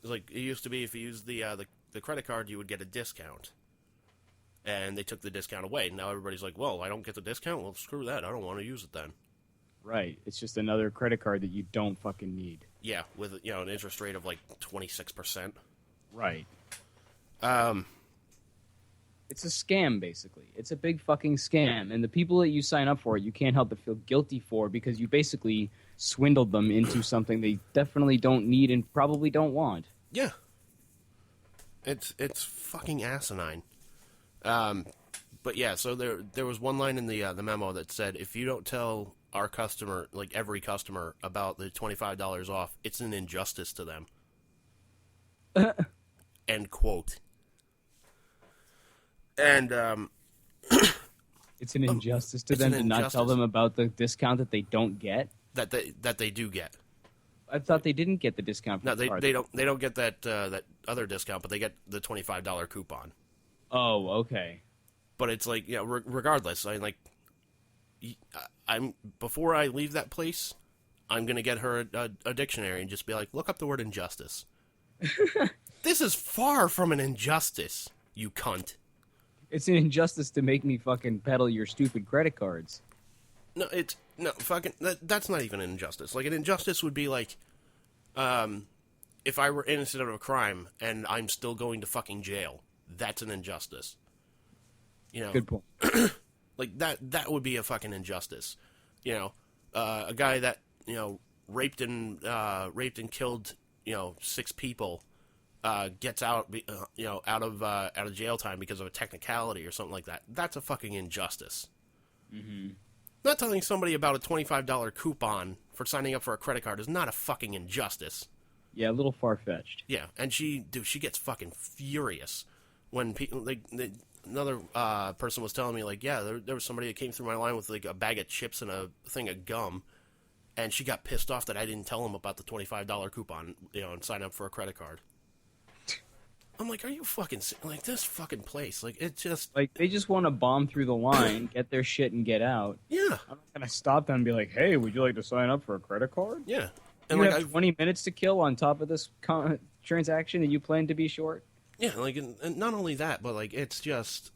It's like it used to be if you used the credit card, you would get a discount. And they took the discount away. Now everybody's like, well, I don't get the discount? Well, screw that. I don't want to use it then. Right. It's just another credit card that you don't fucking need. Yeah, with an interest rate of like 26%. Right. It's a scam, basically. It's a big fucking scam. And the people that you sign up for, you can't help but feel guilty for because you basically swindled them into something they definitely don't need and probably don't want. Yeah. It's fucking asinine. But yeah, so there was one line in the memo that said, if you don't tell our customer, like every customer, about the $25 off, it's an injustice to them. End quote. And it's an injustice to them to not tell them about the discount that they don't get. That they do get. I thought they didn't get the discount. No, they don't get that other discount, but they get the $25 coupon. Oh, okay. But it's like, regardless, before I leave that place, I'm gonna get her a dictionary and just be like, look up the word injustice. This is far from an injustice, you cunt. It's an injustice to make me fucking peddle your stupid credit cards. That's not even an injustice. Like, an injustice would be like, if I were innocent of a crime and I'm still going to fucking jail. That's an injustice. Good point. Like, that would be a fucking injustice. A guy that, raped and killed, 6 people, gets out, out of jail time because of a technicality or something like that. That's a fucking injustice. Mm-hmm. Not telling somebody about a $25 coupon for signing up for a credit card is not a fucking injustice. Yeah, a little far-fetched. Yeah, and she gets fucking furious when people, another person was telling me, like, yeah, there was somebody that came through my line with, like, a bag of chips and a thing of gum, and she got pissed off that I didn't tell him about the $25 coupon, and sign up for a credit card. I'm like, are you fucking, like, this fucking place, like, it just... Like, they just want to bomb through the line, get their shit, and get out. Yeah. I'm not going to stop them and be like, hey, would you like to sign up for a credit card? Yeah. And you have 20 minutes to kill on top of this transaction that you plan to be short? Yeah, like, and not only that, but, like, it's just...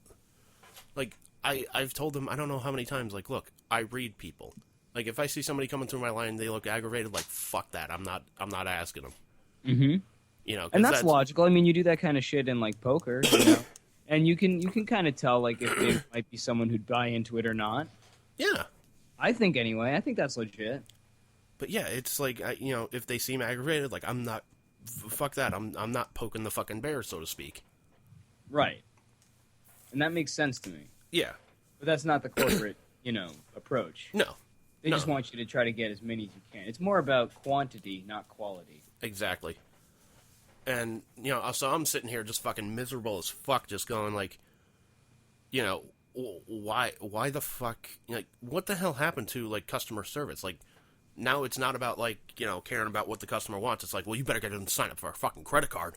Like, I've told them, I don't know how many times, like, look, I read people. Like, if I see somebody coming through my line, they look aggravated, like, fuck that, I'm not asking them. Mm-hmm. And that's logical. I mean, you do that kind of shit in, like, poker, and you can kind of tell, like, if it might be someone who'd buy into it or not. Yeah. I think, anyway. I think that's legit. But, yeah, it's like, if they seem aggravated, like, I'm not... Fuck that. I'm not poking the fucking bear, so to speak. Right. And that makes sense to me. Yeah. But that's not the corporate, approach. No. They just want you to try to get as many as you can. It's more about quantity, not quality. Exactly. And, so I'm sitting here just fucking miserable as fuck, just going like, why the fuck, like, what the hell happened to, like, customer service? Like, now it's not about, like, caring about what the customer wants. It's like, well, you better get them to sign up for a fucking credit card.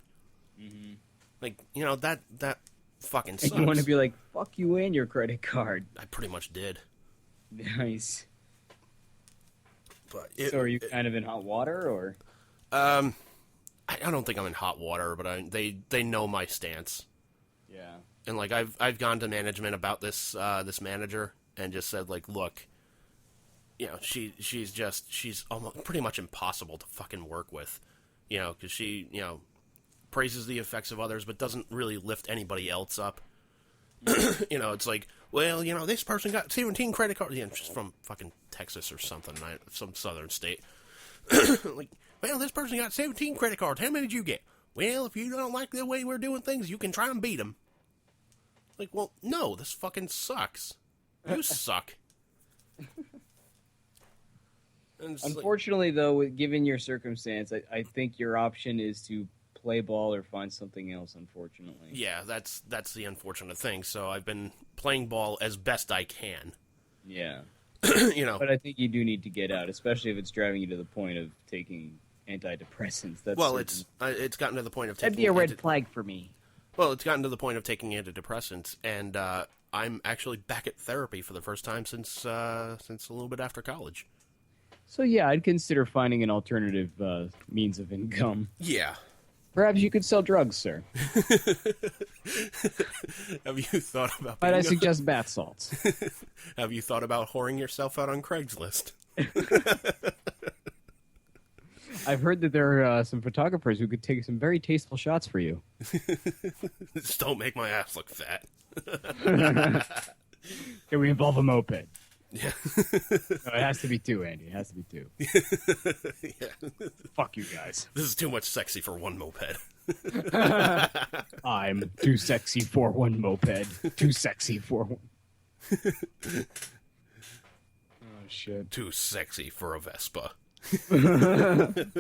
Mm-hmm. Like, that fucking sucks. And you want to be like, fuck you and your credit card. I pretty much did. Nice. But so are you kind of in hot water, or? I don't think I'm in hot water, but they know my stance. Yeah. And, like, I've gone to management about this manager and just said, like, look, she's almost pretty much impossible to fucking work with, because she, praises the effects of others, but doesn't really lift anybody else up. It's like, well, this person got 17 credit cards. Yeah, she's from fucking Texas or something, some southern state. Like, well, this person got 17 credit cards. How many did you get? Well, if you don't like the way we're doing things, you can try and beat them. Like, well, no, this fucking sucks. You suck. Unfortunately, though, given your circumstance, I think your option is to play ball or find something else, unfortunately. Yeah, that's the unfortunate thing. So I've been playing ball as best I can. Yeah. But I think you do need to get out, especially if it's driving you to the point of taking antidepressants. It's gotten to the point of taking... That'd be a red flag for me. Well, it's gotten to the point of taking antidepressants, and I'm actually back at therapy for the first time since a little bit after college. So yeah, I'd consider finding an alternative means of income. Yeah. Perhaps you could sell drugs, sir. Have you thought about... Might I suggest bath salts? Have you thought about whoring yourself out on Craigslist? I've heard that there are some photographers who could take some very tasteful shots for you. Just don't make my ass look fat. Can we involve a moped? Yeah. No, it has to be 2, Andy. It has to be 2. Yeah. Fuck you guys. This is too much sexy for one moped. I'm too sexy for one moped. Too sexy for one. Oh, shit. Too sexy for a Vespa. That's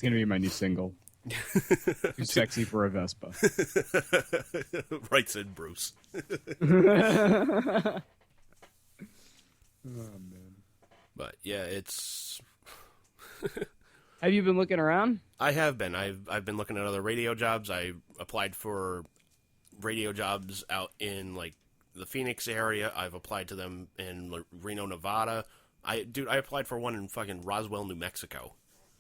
gonna be my new single. Too sexy for a Vespa. Right, said Bruce. Oh, man. But yeah, it's... Have you been looking around? I have been. I've been looking at other radio jobs. I applied for radio jobs out in, like, the Phoenix area. I've applied to them in Reno, Nevada. I applied for one in fucking Roswell, New Mexico.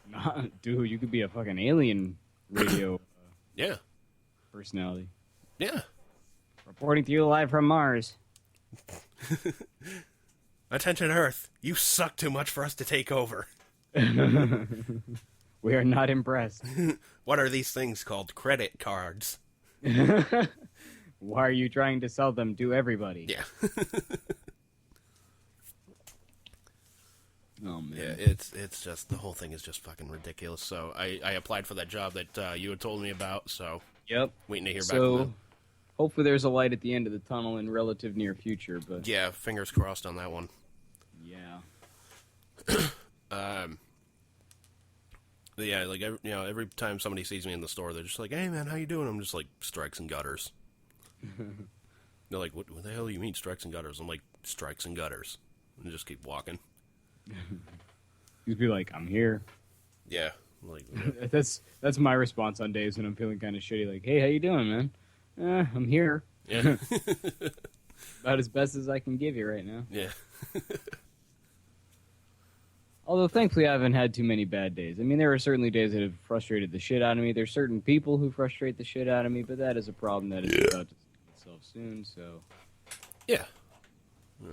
Nah, dude, you could be a fucking alien radio Yeah. personality. Yeah. Reporting to you live from Mars. Attention, Earth. You suck too much for us to take over. We are not impressed. What are these things called? Credit cards. Why are you trying to sell them to everybody? Yeah. Oh, man. Yeah, it's just, the whole thing is just fucking ridiculous. So I applied for that job that you had told me about, so... Yep. Waiting to hear back from So, them. hopefully there's a light at the end of the tunnel in relative near future, but... Yeah, fingers crossed on that one. Yeah. Yeah, like, every time somebody sees me in the store, they're just like, hey, man, how you doing? I'm just like, strikes and gutters. They're like, what the hell do you mean, strikes and gutters? I'm like, strikes and gutters. And just keep walking. You'd be like, I'm here. Yeah. Like, That's my response on days when I'm feeling kind of shitty. Like, hey, how you doing, man? I'm here. yeah. About as best as I can give you right now. Yeah. Although, thankfully, I haven't had too many bad days. I mean, there are certainly days that have frustrated the shit out of me. There's certain people who frustrate the shit out of me, but that is a problem that is about to solve itself soon, so... Yeah.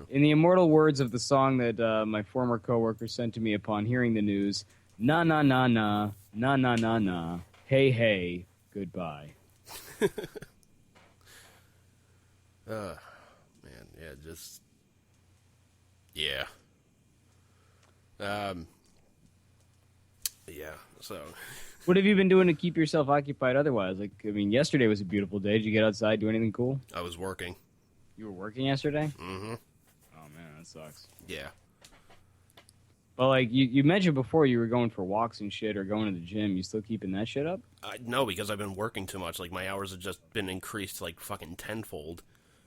In the immortal words of the song that my former coworker sent to me upon hearing the news, na na na na, na na na na, hey hey, goodbye. Man, yeah, just... Yeah. Yeah, so... What have you been doing to keep yourself occupied otherwise? Like, I mean, yesterday was a beautiful day. Did you get outside, do anything cool? I was working. You were working yesterday? Mm-hmm. Oh, man, that sucks. Yeah. But, like, you mentioned before you were going for walks and shit or going to the gym. You still keeping that shit up? No, because I've been working too much. Like, my hours have just been increased, like, fucking tenfold.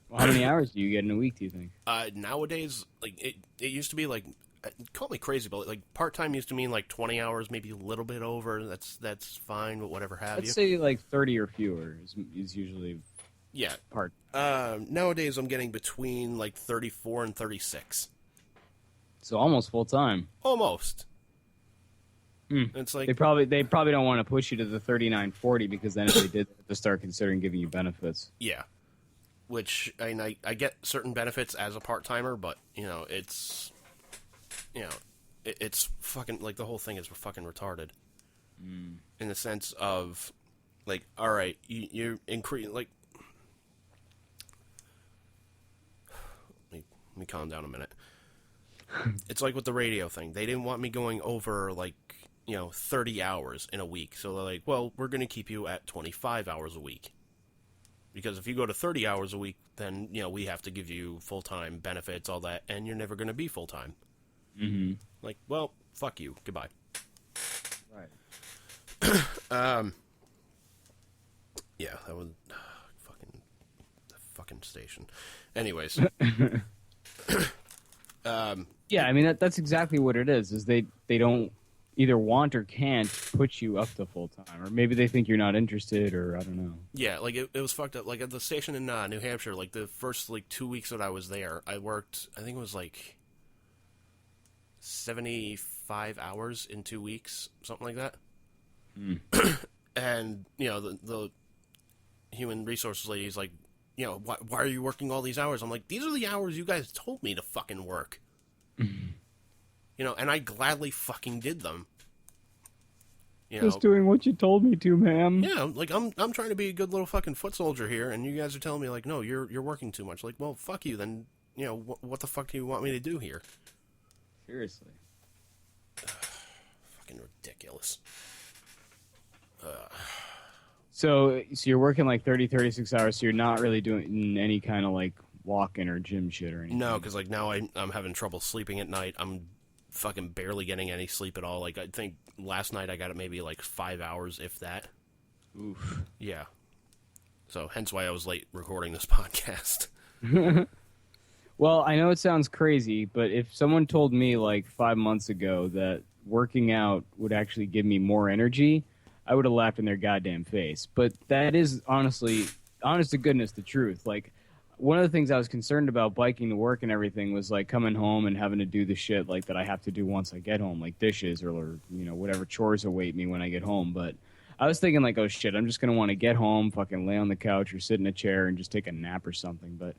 Well, how many hours do you get in a week, do you think? Nowadays, like, it used to be, like, call me crazy, but, like, part-time used to mean, like, 20 hours, maybe a little bit over. That's fine, but whatever have Let's you. say, like, 30 or fewer is usually Yeah. part. Nowadays, I'm getting between, like, 34 and 36. So almost full-time. Almost. Hmm. It's like... They probably don't want to push you to the 39.40 because then if they did, they have to start considering giving you benefits. Yeah. Which, I mean, I get certain benefits as a part-timer, but, it's... it's fucking, like, the whole thing is fucking retarded. Mm. In the sense of, like, alright, you increase, like... Let me calm down a minute. It's like with the radio thing. They didn't want me going over, like, 30 hours in a week. So they're like, well, we're going to keep you at 25 hours a week. Because if you go to 30 hours a week, then, we have to give you full-time benefits, all that, and you're never going to be full-time. Mm-hmm. Like, well, fuck you. Goodbye. Right. Yeah, that was the fucking station. Anyways. Yeah, I mean, that's exactly what it is they don't either want or can't put you up to full-time. Or maybe they think you're not interested, or I don't know. Yeah, like, it was fucked up. Like, at the station in New Hampshire, like, the first, 2 weeks that I was there, I worked, I think it was, 75 hours in 2 weeks, something like that. And, you know, the human resources lady is like, you know, why are you working all these hours? I'm like, these are the hours you guys told me to fucking work. You know, and I gladly fucking did them. You know, just doing what you told me to, ma'am. Yeah, like, I'm trying to be a good little fucking foot soldier here, and you guys are telling me, like, no, you're working too much. Like, well, fuck you, then, you know, what the fuck do you want me to do here? Seriously. Fucking ridiculous. So you're working like 30, 36 hours, so you're not really doing any kind of like walking or gym shit or anything? No, because like now I'm having trouble sleeping at night. I'm fucking barely getting any sleep at all. Like I think last night I got it maybe like 5 hours, if that. Oof. Yeah. So hence why I was late recording this podcast. Well, I know it sounds crazy, but if someone told me like 5 months ago that working out would actually give me more energy, I would have laughed in their goddamn face. But that is honestly, honest to goodness, the truth. Like, one of the things I was concerned about biking to work and everything was like coming home and having to do the shit like that I have to do once I get home, like dishes or you know, whatever chores await me when I get home. But I was thinking like, oh shit, I'm just gonna want to get home, fucking lay on the couch or sit in a chair and just take a nap or something. But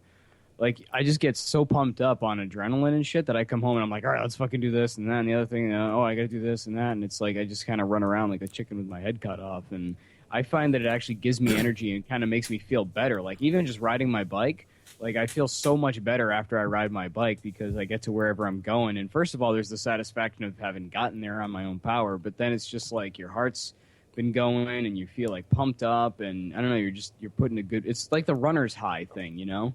like, I just get so pumped up on adrenaline and shit that I come home and I'm like, all right, let's fucking do this and that and the other thing. Oh, I got to do this and that. And it's like I just kind of run around like a chicken with my head cut off. And I find that it actually gives me energy and kind of makes me feel better. Like, even just riding my bike, like, I feel so much better after I ride my bike because I get to wherever I'm going. And first of all, there's the satisfaction of having gotten there on my own power. But then it's just like your heart's been going and you feel like pumped up. And I don't know, you're putting a good, it's like the runner's high thing, you know?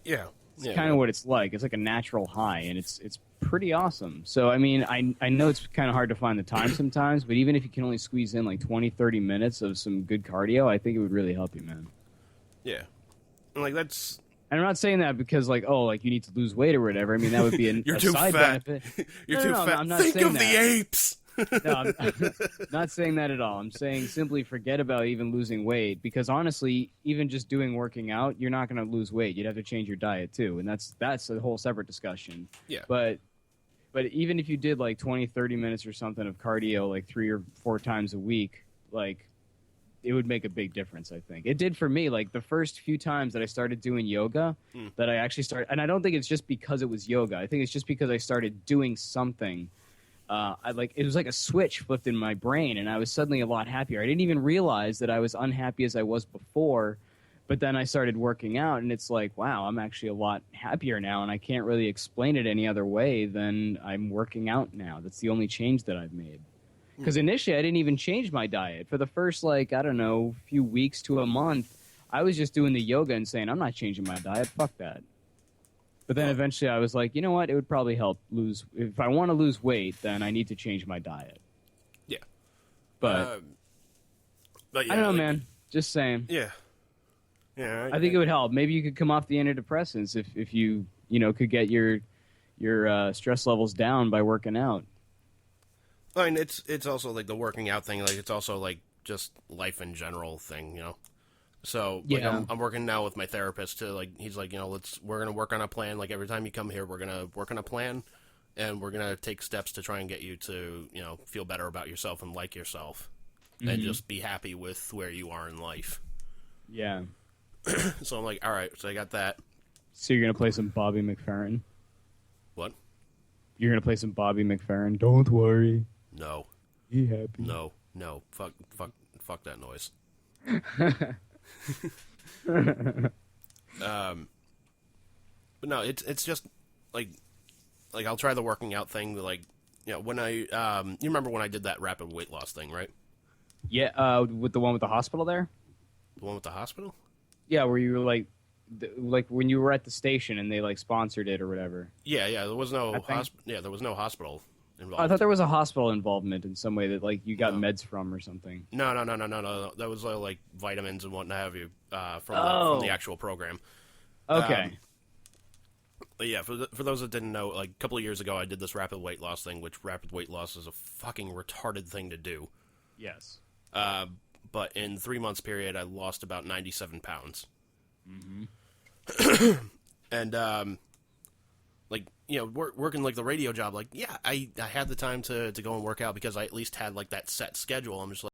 Yeah. It's kind of what it's like. It's like a natural high, and it's pretty awesome. So, I mean, I know it's kind of hard to find the time sometimes, but even if you can only squeeze in like 20, 30 minutes of some good cardio, I think it would really help you, man. Yeah. Like, that's... And I'm not saying that because, like, oh, like, you need to lose weight or whatever. I mean, that would be You're a too side fat. benefit. You're No, too no, fat. I'm not Think saying of that. the apes! No, I'm not saying that at all. I'm saying simply forget about even losing weight because honestly, even just doing working out, you're not going to lose weight. You'd have to change your diet too, and that's a whole separate discussion. Yeah. But even if you did like 20, 30 minutes or something of cardio like 3 or 4 times a week, like it would make a big difference, I think. It did for me. Like the first few times that I started doing yoga, that I actually started, and I don't think it's just because it was yoga. I think it's just because I started doing something. It was like a switch flipped in my brain, and I was suddenly a lot happier. I didn't even realize that I was unhappy as I was before, but then I started working out, and it's like, wow, I'm actually a lot happier now, and I can't really explain it any other way than I'm working out now. That's the only change that I've made. Because initially, I didn't even change my diet. For the first, like, I don't know, few weeks to a month, I was just doing the yoga and saying, I'm not changing my diet. Fuck that. But then eventually I was like, you know what? It would probably help lose. If I want to lose weight, then I need to change my diet. Yeah. But yeah, I don't know, man. Just saying. Yeah. Yeah. I think it would help. Maybe you could come off the antidepressants if you could get your stress levels down by working out. I mean, it's also like the working out thing. Like it's also like just life in general thing, you know. So like, Yeah. I'm working now with my therapist to like he's like, you know, we're gonna work on a plan. Like every time you come here, we're gonna work on a plan, and we're gonna take steps to try and get you to, you know, feel better about yourself and like yourself, and just be happy with where you are in life. Yeah. So I'm like, all right. So I got that. So you're gonna play some Bobby McFerrin? What? You're gonna play some Bobby McFerrin? Don't worry. No. Be happy. No. Fuck that noise. But no, it's just like I'll try the working out thing. Like, you know, when I you remember when I did that rapid weight loss thing, right? Yeah, with the one with the hospital there. The one with the hospital? Yeah, where you were like when you were at the station and they like sponsored it or whatever. Yeah. There was no there was no hospital involved. I thought there was a hospital involvement in some way that like you got meds from or something. No. That was like vitamins and what have you from the actual program. Okay. But yeah, for those that didn't know, like a couple of years ago, I did this rapid weight loss thing, which rapid weight loss is a fucking retarded thing to do. Yes. But in 3 months period, I lost about 97 pounds. Mm-hmm. And like, you know, working like the radio job, like, yeah, I had the time to go and work out because I at least had like that set schedule. I'm just like,